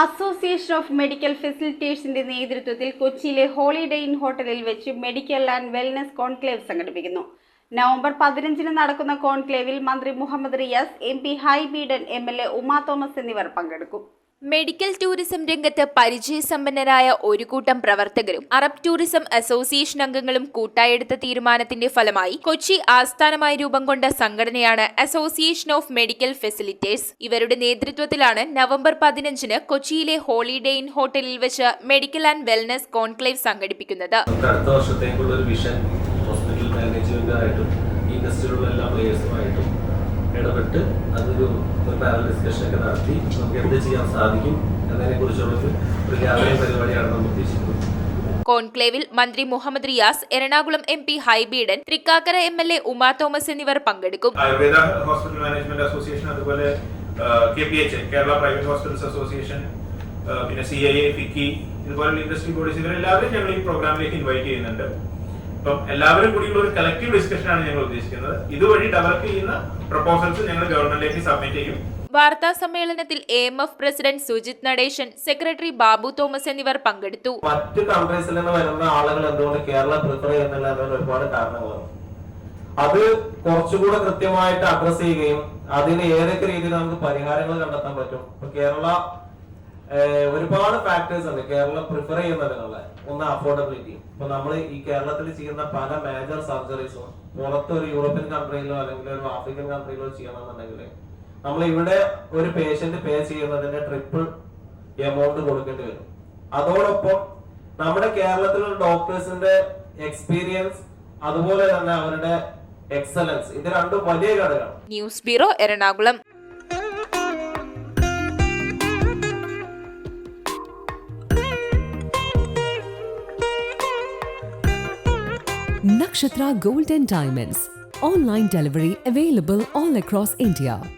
Association of medical ഫെസിലിറ്റേഴ്സിന്റെ നേതൃത്വത്തിൽ കൊച്ചിയിലെ holiday Inn ഹോട്ടലിൽ വെച്ച് മെഡിക്കൽ ആൻഡ് വെൽനസ് കോൺക്ലേവ് സംഘടിപ്പിക്കുന്നു. നവംബർ 15 നടക്കുന്ന കോൺക്ലേവിൽ മന്ത്രി മുഹമ്മദ് റിയാസ്, MP ഹൈബി ഈഡൻ, MLA ഉമാ തോമസ് എന്നിവർ പങ്കെടുക്കും. മെഡിക്കൽ ടൂറിസം രംഗത്ത് പരിചയസമ്പന്നരായ ഒരു കൂട്ടം പ്രവർത്തകരും അറബ് ടൂറിസം അസോസിയേഷൻ അംഗങ്ങളും കൂട്ടായെടുത്ത തീരുമാനത്തിന്റെ ഫലമായി കൊച്ചി ആസ്ഥാനമായി രൂപം കൊണ്ട സംഘടനയാണ് അസോസിയേഷൻ ഓഫ് മെഡിക്കൽ ഫെസിലിറ്റേഴ്സ്. ഇവരുടെ നേതൃത്വത്തിലാണ് നവംബർ 15 കൊച്ചിയിലെ ഹോളിഡേ ഇൻ ഹോട്ടലിൽ വെച്ച് മെഡിക്കൽ ആൻഡ് വെൽനസ് കോൺക്ലേവ് സംഘടിപ്പിക്കുന്നത്. അടുത്ത വർഷത്തേക്കുള്ള ഒരു വിഷൻ ഹോസ്പിറ്റൽ മാനേജ്മെന്റായിട്ടും ഇൻഡസ്ട്രിയിലുള്ള എല്ലാ പ്ലേയേഴ്സുമായിട്ടും ഇടപെട്ട് അതൊരു പാനൽ ഡിസ്കഷൻ ഒക്കെ നടത്തി നമുക്ക് എന്ത് ചെയ്യാൻ സാധിക്കും എന്നതിനെ കുറിച്ചുള്ള ഒരു ഗ്യാതറിംഗ് പരിപാടിയാണ് നമ്മൾ ഉദ്ദേശിക്കുന്നത്. കോൺക്ലേവിൽ മന്ത്രി മുഹമ്മദ് റിയാസ്, എറണാകുളം MP ഹൈബി ഈഡൻ, തൃക്കാക്കര MLA ഉമാ തോമസ് എന്നിവർ പങ്കെടുക്കും. ആയുർവേദ ഹോസ്പിറ്റൽ മാനേജ്മെന്റ് അസോസിയേഷൻ, അതുപോലെ KPH Kerala private hospitals association, പിന്നെ CIA, FICCI ഇതുപോലുള്ള ഇൻഡസ്ട്രി ബോഡീസ് ഇവരെല്ലാവരും ഞങ്ങൾ ഈ പ്രോഗ്രാമിലേക്ക് ഇൻവൈറ്റ് ചെയ്യുന്നുണ്ട്. അപ്പം എല്ലാവരും കൂടിയുള്ള ഒരു കളക്റ്റീവ് ഡിസ്കഷനാണ് ഞങ്ങൾ ഉദ്ദേശിക്കുന്നത്. ഇതുവഴി ഡെവലപ്പ് ചെയ്യുന്ന പ്രപ്പോസൽസ് ഞങ്ങൾ ഗവൺമെന്റിലേക്ക് സബ്മിറ്റ് ചെയ്യും. വാർത്താ സമ്മേളനത്തിൽ AMF president Sujith Natesan, secretary Babu Thomas എന്നിവർ പങ്കെടുത്തു. മറ്റു കൺട്രീസിൽ നിന്ന് വരുന്ന ആളുകൾ എന്തുകൊണ്ട് കേരളം പ്രിഫർ ചെയ്യുന്നില്ല എന്നതിന് ഒരുപാട് കാരണങ്ങളുണ്ട്. അത് കുറച്ചുകൂടെ കൃത്യമായിട്ട് അഡ്രസ് ചെയ്യുകയും അതിന് ഏതൊക്കെ രീതിയിൽ നമുക്ക് പരിഹാരങ്ങൾ കണ്ടെത്താൻ പറ്റും. ഇപ്പൊ കേരള ഒരുപാട് ഫാക്ടേഴ്സ് ഉണ്ട് കേരളം പ്രിഫർ ചെയ്യുന്നതിനുള്ള. ഒന്ന് അഫോർഡബിലിറ്റി. ഇപ്പൊ നമ്മൾ ഈ കേരളത്തിൽ ചെയ്യുന്ന പല മേജർ സർജറീസും പുറത്ത് ഒരു യൂറോപ്യൻ കൺട്രിയിലോ അല്ലെങ്കിൽ ഒരു ആഫ്രിക്കൻ കൺട്രിയിലോ ചെയ്യണമെന്നുണ്ടെങ്കിൽ നമ്മൾ ഇവിടെ ഒരു പേഷ്യന്റ് പേ ചെയ്യുന്നതിന്റെ ട്രിപ്പിൾ എമൗണ്ട് കൊടുക്കേണ്ടി വരും. അതോടൊപ്പം നമ്മുടെ കേരളത്തിലുള്ള ഡോക്ടേഴ്സിന്റെ എക്സ്പീരിയൻസ്, അതുപോലെ തന്നെ അവരുടെ എക്സലൻസ്, ഇത് രണ്ടും വലിയ ഘടകമാണ്. News bureau, Ernakulam. Nakshatra Gold and Diamonds. Online delivery available all across India.